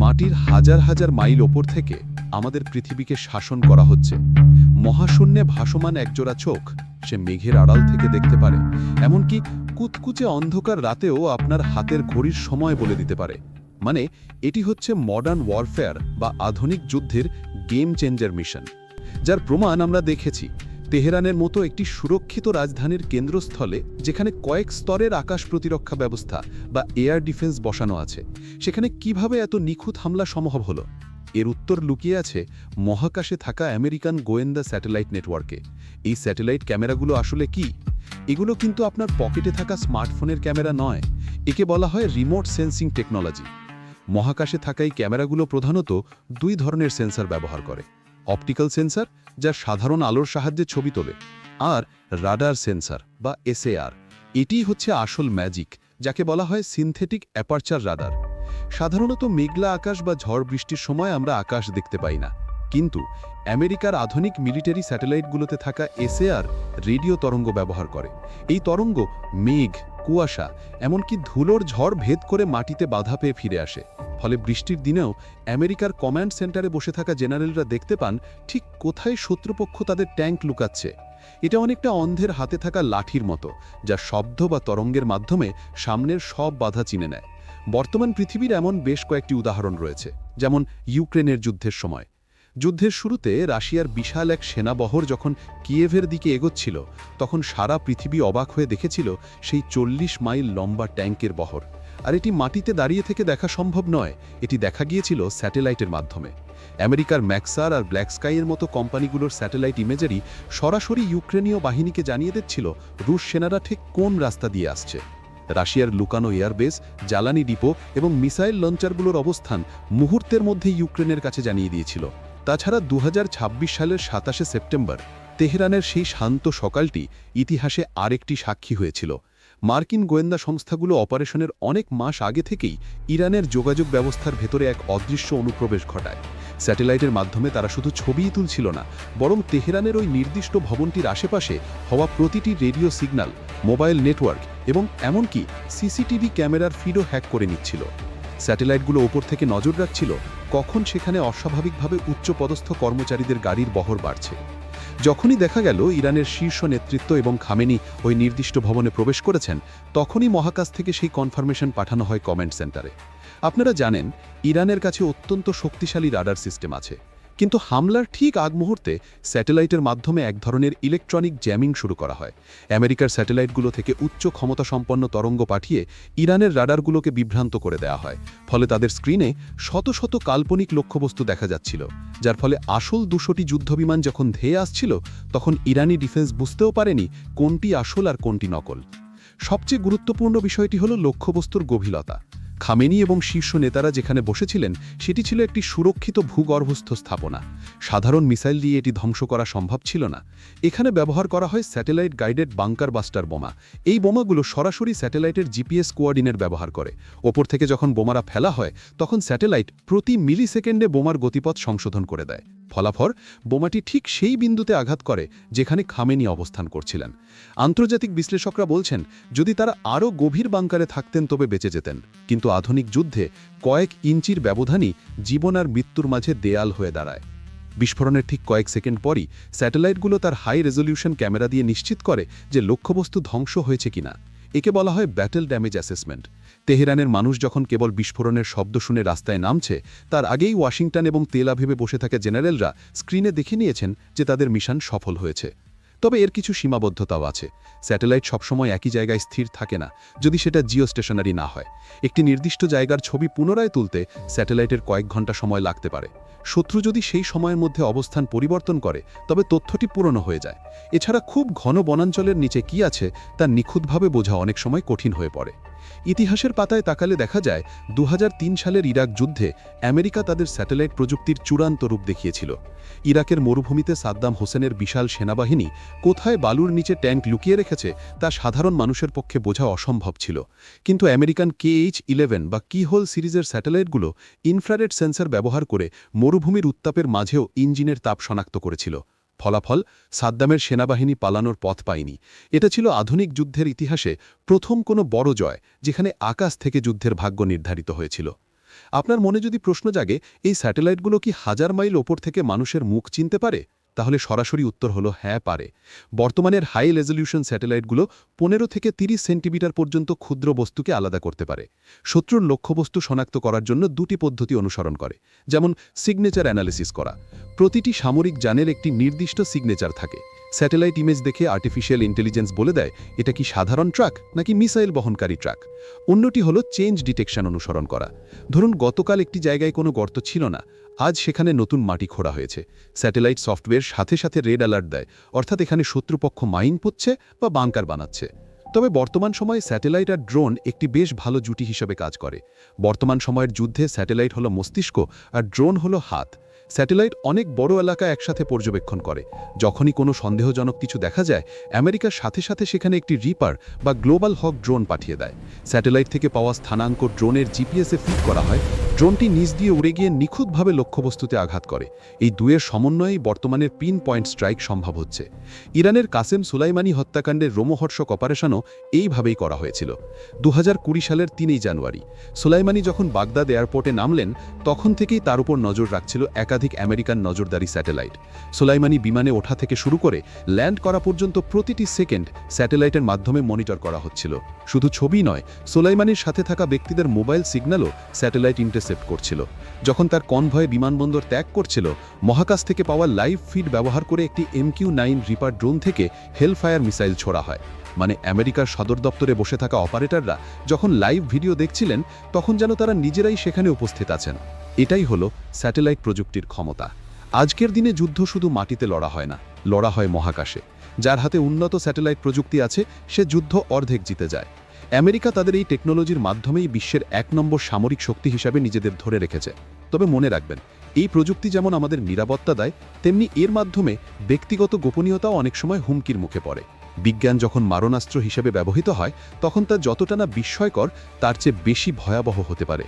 মাটির হাজার হাজার মাইল ওপর থেকে আমাদের পৃথিবীকে শাসন করা হচ্ছে। মহাশূন্যে ভাসমান একজোড়া চোখ সে মেঘের আড়াল থেকে দেখতে পারে, এমনকি কুতকুচে অন্ধকার রাতেও আপনার হাতের ঘড়ির সময় বলে দিতে পারে। মানে এটি হচ্ছে মডার্ন ওয়ারফেয়ার বা আধুনিক যুদ্ধের গেম চেঞ্জার মিশন, যার প্রমাণ আমরা দেখেছি তেহরানের মতো একটি সুরক্ষিত রাজধানীর কেন্দ্রস্থলে, যেখানে কয়েক স্তরের আকাশ প্রতিরক্ষা ব্যবস্থা বা এয়ার ডিফেন্স বসানো আছে, সেখানে কিভাবে এত নিখুঁত হামলা সম্ভব হলো। এর উত্তর লুকিয়ে আছে মহাকাশে থাকা আমেরিকান গোয়েন্দা স্যাটেলাইট নেটওয়ার্কে। এই স্যাটেলাইট ক্যামেরাগুলো আসলে কি? এগুলো কিন্তু আপনার পকেটে থাকা স্মার্টফোনের ক্যামেরা নয়, একে বলা হয় রিমোট সেন্সিং টেকনোলজি। মহাকাশে থাকা এই ক্যামেরাগুলো প্রধানত দুই ধরনের সেন্সর ব্যবহার করে: অপটিক্যাল সেন্সর, যা সাধারণ আলোর সাহায্যে ছবি তোলে, আর রাডার সেন্সর বা এসএআর। এটিই হচ্ছে আসল ম্যাজিক, যাকে বলা হয় সিনথেটিক অ্যাপারচার রাডার। সাধারণত মেঘলা আকাশ বা ঝড় বৃষ্টির সময় আমরা আকাশ দেখতে পাই না, কিন্তু আমেরিকার আধুনিক মিলিটারি স্যাটেলাইটগুলোতে থাকা এসএআর রেডিও তরঙ্গ ব্যবহার করে। এই তরঙ্গ মেঘ, কুয়াশা, এমনকি ধুলোর ঝড় ভেদ করে মাটিতে বাধা পেয়ে ফিরে আসে। ফলে বৃষ্টির দিনেও আমেরিকার কমান্ড সেন্টারে বসে থাকা জেনারেলরা দেখতে পান ঠিক কোথায় শত্রুপক্ষ তাদের ট্যাঙ্ক লুকাচ্ছে। এটা অনেকটা অন্ধের হাতে থাকা লাঠির মতো, যা শব্দ বা তরঙ্গের মাধ্যমে সামনের সব বাধা চিনে নেয়। বর্তমান পৃথিবীর এমন বেশ কয়েকটি উদাহরণ রয়েছে, যেমন ইউক্রেনের যুদ্ধের সময়। যুদ্ধের শুরুতে রাশিয়ার বিশাল এক সেনাবহর যখন কিয়েভের দিকে এগোচ্ছিল, তখন সারা পৃথিবী অবাক হয়ে দেখেছিল সেই 40 মাইল লম্বা ট্যাঙ্কের বহর। আর এটি মাটিতে দাঁড়িয়ে থেকে দেখা সম্ভব নয়, এটি দেখা গিয়েছিল স্যাটেলাইটের মাধ্যমে। আমেরিকার ম্যাক্সার আর ব্ল্যাক স্কাইয়ের মতো কোম্পানিগুলোর স্যাটেলাইট ইমেজারি সরাসরি ইউক্রেনীয় বাহিনীকে জানিয়ে দিচ্ছিল রুশ সেনারা ঠিক কোন রাস্তা দিয়ে আসছে। রাশিয়ার লুকানো এয়ারবেস, জ্বালানি ডিপো এবং মিসাইল লঞ্চারগুলোর অবস্থান মুহূর্তের মধ্যে ইউক্রেনের কাছে জানিয়ে দিয়েছিল। তাছাড়া 2026 সালের 27শে সেপ্টেম্বর তেহরানের সেই শান্ত সকালটি ইতিহাসে আরেকটি সাক্ষী হয়েছিল। মার্কিন গোয়েন্দা সংস্থাগুলো অপারেশনের অনেক মাস আগে থেকেই ইরানের যোগাযোগ ব্যবস্থার ভেতরে এক অদৃশ্য অনুপ্রবেশ ঘটায়। স্যাটেলাইটের মাধ্যমে তারা শুধু ছবিই তুলছিল না, বরং তেহরানের ওই নির্দিষ্ট ভবনটির আশেপাশে হওয়া প্রতিটি রেডিও সিগন্যাল, মোবাইল নেটওয়ার্ক এবং এমনকি সিসিটিভি ক্যামেরার ফিডও হ্যাক করে নিচ্ছিল। স্যাটেলাইটগুলো ওপর থেকে নজর রাখছিল কখন সেখানে অস্বাভাবিকভাবে উচ্চপদস্থ কর্মচারীদের গাড়ির বহর বাড়ছে। যখনই দেখা গেল ইরানের শীর্ষ নেতৃত্ব এবং খামেনি ওই নির্দিষ্ট ভবনে প্রবেশ করেছেন, তখনই মহাকাশ থেকে সেই কনফার্মেশন পাঠানো হয় কমান্ড সেন্টারে। আপনারা জানেন, ইরানের কাছে অত্যন্ত শক্তিশালী রাডার সিস্টেম আছে, কিন্তু হামলার ঠিক আগ মুহূর্তে স্যাটেলাইটের মাধ্যমে এক ধরনের ইলেকট্রনিক জ্যামিং শুরু করা হয়। আমেরিকার স্যাটেলাইটগুলো থেকে উচ্চ ক্ষমতা সম্পন্ন তরঙ্গ পাঠিয়ে ইরানের রাডারগুলোকে বিভ্রান্ত করে দেওয়া হয়। ফলে তাদের স্ক্রিনে শত শত কাল্পনিক লক্ষ্যবস্তু দেখা যাচ্ছিল, যার ফলে আসল 200টি যুদ্ধবিমান যখন ধেয়ে আসছিল, তখন ইরানি ডিফেন্স বুঝতেও পারেনি কোনটি আসল আর কোনটি নকল। সবচেয়ে গুরুত্বপূর্ণ বিষয়টি হলো লক্ষ্যবস্তুর গভীরতা। খামেনি এবং শীর্ষ নেতারা যেখানে বসেছিলেন, সেটি ছিল একটি সুরক্ষিত ভূগর্ভস্থ স্থাপনা। সাধারণ মিসাইল দিয়ে এটি ধ্বংস করা সম্ভব ছিল না। এখানে ব্যবহার করা হয় স্যাটেলাইট গাইডেড বাংকার বাস্টার বোমা। এই বোমাগুলো সরাসরি স্যাটেলাইটের জিপিএস কোঅর্ডিনেট ব্যবহার করে। ওপর থেকে যখন বোমারা ফেলা হয়, তখন স্যাটেলাইট প্রতি মিলিসেকেন্ডে বোমার গতিপথ সংশোধন করে দেয়। ফলাফল, বোমাটি ঠিক সেই বিন্দুতে আঘাত করে যেখানে খামেনি অবস্থান করছিলেন। আন্তর্জাতিক বিশ্লেষকরা বলছেন, যদি তারা আরও গভীর বাংকারে থাকতেন তবে বেঁচে যেতেন, কিন্তু আধুনিক যুদ্ধে কয়েক ইঞ্চির ব্যবধানই জীবন আর মৃত্যুর মাঝে দেয়াল হয়ে দাঁড়ায়। বিস্ফোরণের ঠিক কয়েক সেকেন্ড পরই স্যাটেলাইটগুলো তার হাই রেজলিউশন ক্যামেরা দিয়ে নিশ্চিত করে যে লক্ষ্যবস্তু ধ্বংস হয়েছে কিনা। একে বলা হয় ব্যাটল ড্যামেজ অ্যাসেসমেন্ট। তেহরানের মানুষ যখন কেবল বিস্ফোরণের শব্দ শুনে রাস্তায় নামছে, তার আগেই ওয়াশিংটন এবং তেল আভিভে বসে থাকা জেনারেলরা স্ক্রিনে দেখে নিয়েছেন যে তাদের মিশন সফল হয়েছে। তবে এর কিছু সীমাবদ্ধতাও আছে। স্যাটেলাইট সবসময় একই জায়গায় স্থির থাকে না, যদি সেটা জিও স্টেশনারি না হয়। একটি নির্দিষ্ট জায়গার ছবি পুনরায় তুলতে স্যাটেলাইটের কয়েক ঘন্টা সময় লাগতে পারে। শত্রু যদি সেই সময়ের মধ্যে অবস্থান পরিবর্তন করে, তবে তথ্যটি পুরনো হয়ে যায়। এছাড়া খুব ঘন বনাঞ্চলের নিচে কি আছে তা নিখুঁতভাবে বোঝা অনেক সময় কঠিন হয়ে পড়ে। ইতিহাসের পাতায় তাকালে দেখা যায় 2003 সালের ইরাক যুদ্ধে আমেরিকা তাদের স্যাটেলাইট প্রযুক্তির চূড়ান্ত রূপ দেখিয়েছিল। ইরাকের মরুভূমিতে সাদ্দাম হোসেনের বিশাল সেনাবাহিনী কোথায় বালুর নিচে ট্যাঙ্ক লুকিয়ে রেখেছে তা সাধারণ মানুষের পক্ষে বোঝা অসম্ভব ছিল। কিন্তু আমেরিকান KH-11 বা কিহোল সিরিজের স্যাটেলাইটগুলো ইনফ্রারেড সেন্সর ব্যবহার করে মরুভূমির উত্তাপের মাঝেও ইঞ্জিনের তাপ শনাক্ত করেছিল। ফলাফল, সাদ্দামের সেনাবাহিনী পালানোর পথ পায়নি। এটা ছিল আধুনিক যুদ্ধের ইতিহাসে প্রথম কোনো বড় জয়, যেখানে আকাশ থেকে যুদ্ধের ভাগ্য নির্ধারিত হয়েছিল। আপনার মনে যদি প্রশ্ন জাগে এই স্যাটেলাইটগুলো কি হাজার মাইল ওপর থেকে মানুষের মুখ চিনতে পারে, তাহলে সরাসরি উত্তর হলো হ্যাঁ, পারে। বর্তমানের হাই রেজলিউশন স্যাটেলাইটগুলো 15 থেকে 30 সেন্টিমিটার পর্যন্ত ক্ষুদ্র বস্তুকে আলাদা করতে পারে। শত্রুর লক্ষ্যবস্তু শনাক্ত করার জন্য দুটি পদ্ধতি অনুসরণ করে, যেমন সিগনেচার অ্যানালিসিস করা। প্রতিটি সামরিক যানের একটি নির্দিষ্ট সিগনেচার থাকে। স্যাটেলাইট ইমেজ দেখে আর্টিফিশিয়াল ইন্টেলিজেন্স বলে দেয় এটা কি সাধারণ ট্রাক নাকি মিসাইল বহনকারী ট্রাক। অন্যটি হলো চেঞ্জ ডিটেকশন অনুসরণ করা। ধরুন গতকাল একটি জায়গায় কোনো গর্ত ছিল না, আজ সেখানে নতুন মাটি খোঁড়া হয়েছে। স্যাটেলাইট সফটওয়্যার সাথে সাথে রেড অ্যালার্ট দেয়, অর্থাৎ এখানে শত্রুপক্ষ মাইন পুঁতছে বা বাংকার বানাচ্ছে। তবে বর্তমান সময়ে স্যাটেলাইট আর ড্রোন একটি বেশ ভালো জুটি হিসেবে কাজ করে। বর্তমান সময়ের যুদ্ধে স্যাটেলাইট হলো মস্তিষ্ক আর ড্রোন হলো হাত। স্যাটেলাইট অনেক বড় এলাকা একসাথে পর্যবেক্ষণ করে। যখনই কোনো সন্দেহজনক কিছু দেখা যায়, আমেরিকার সাথে সাথে সেখানে একটি রিপার বা গ্লোবাল হক ড্রোন পাঠিয়ে দেয়। স্যাটেলাইট থেকে পাওয়া স্থানাঙ্ক ড্রোনের জিপিএসে ফিট করা হয়। ড্রোনটি নিচ দিয়ে উড়ে গিয়ে নিখুঁতভাবে লক্ষ্যবস্তুতে আঘাত করে। এই দুয়ের সমন্বয়েই বর্তমানের পিন পয়েন্ট স্ট্রাইক সম্ভব হচ্ছে। ইরানের কাসেম সুলাইমানি হত্যাকাণ্ডের রোমহর্ষক অপারেশনও এইভাবেই করা হয়েছিল। 2020 সালের 3 জানুয়ারি সুলাইমানি যখন বাগদাদ এয়ারপোর্টে নামলেন, তখন থেকেই তার উপর নজর রাখছিল একাধিক আমেরিকান নজরদারি স্যাটেলাইট। সুলাইমানি বিমানে ওঠা থেকে শুরু করে ল্যান্ড করা পর্যন্ত প্রতিটি সেকেন্ড স্যাটেলাইটের মাধ্যমে মনিটর করা হচ্ছিল। শুধু ছবি নয়, সুলাইমানির সাথে থাকা ব্যক্তিদের মোবাইল সিগন্যালও স্যাটেলাইট ইন্টারসেপ্ট করছিল। যখন তার কনভয়ে বিমানবন্দর ত্যাগ করছিল, মহাকাশ থেকে পাওয়া লাইভ ফিড ব্যবহার করে একটি MQ-9 রিপার ড্রোন থেকে হেলফায়ার মিসাইল ছোড়া হয়। মানে আমেরিকার সদর দপ্তরে বসে থাকা অপারেটররা যখন লাইভ ভিডিও দেখছিলেন, তখন যেন তারা নিজেরাই সেখানে উপস্থিত আছেন। এটাই হলো স্যাটেলাইট প্রযুক্তির ক্ষমতা। আজকের দিনে যুদ্ধ শুধু মাটিতে লড়া হয় না, লড়া হয় মহাকাশে। যার হাতে উন্নত স্যাটেলাইট প্রযুক্তি আছে, সে যুদ্ধ অর্ধেক জিতে যায়। আমেরিকা তাদের এই টেকনোলজির মাধ্যমেই বিশ্বের 1 নম্বর সামরিক শক্তি হিসাবে নিজেদের ধরে রেখেছে। তবে মনে রাখবেন, এই প্রযুক্তি যেমন আমাদের নিরাপত্তা দেয়, তেমনি এর মাধ্যমে ব্যক্তিগত গোপনীয়তাও অনেক সময় হুমকির মুখে পড়ে। বিজ্ঞান যখন মারণাস্ত্র হিসেবে ব্যবহৃত হয়, তখন তা যতটা না বিস্ময়কর, তার চেয়ে বেশি ভয়াবহ হতে পারে।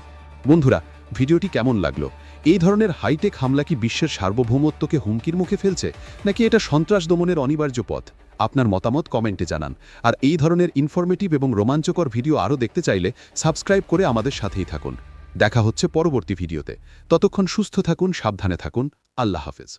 বন্ধুরা, ভিডিওটি কেমন লাগলো? এই ধরনের হাইটেক হামলা কি বিশ্বের সার্বভৌমত্বকে হুমকির মুখে ফেলছে, নাকি এটা সন্ত্রাস দমনের অনিবার্য পথ? আপনার মতামত কমেন্টে জানান। আর এই ধরনের ইনফরমেটিভ এবং রোমাঞ্চকর ভিডিও আরও দেখতে চাইলে সাবস্ক্রাইব করে আমাদের সাথেই থাকুন। দেখা হচ্ছে পরবর্তী ভিডিওতে। ততক্ষণ সুস্থ থাকুন, সাবধানে থাকুন। আল্লাহ হাফেজ।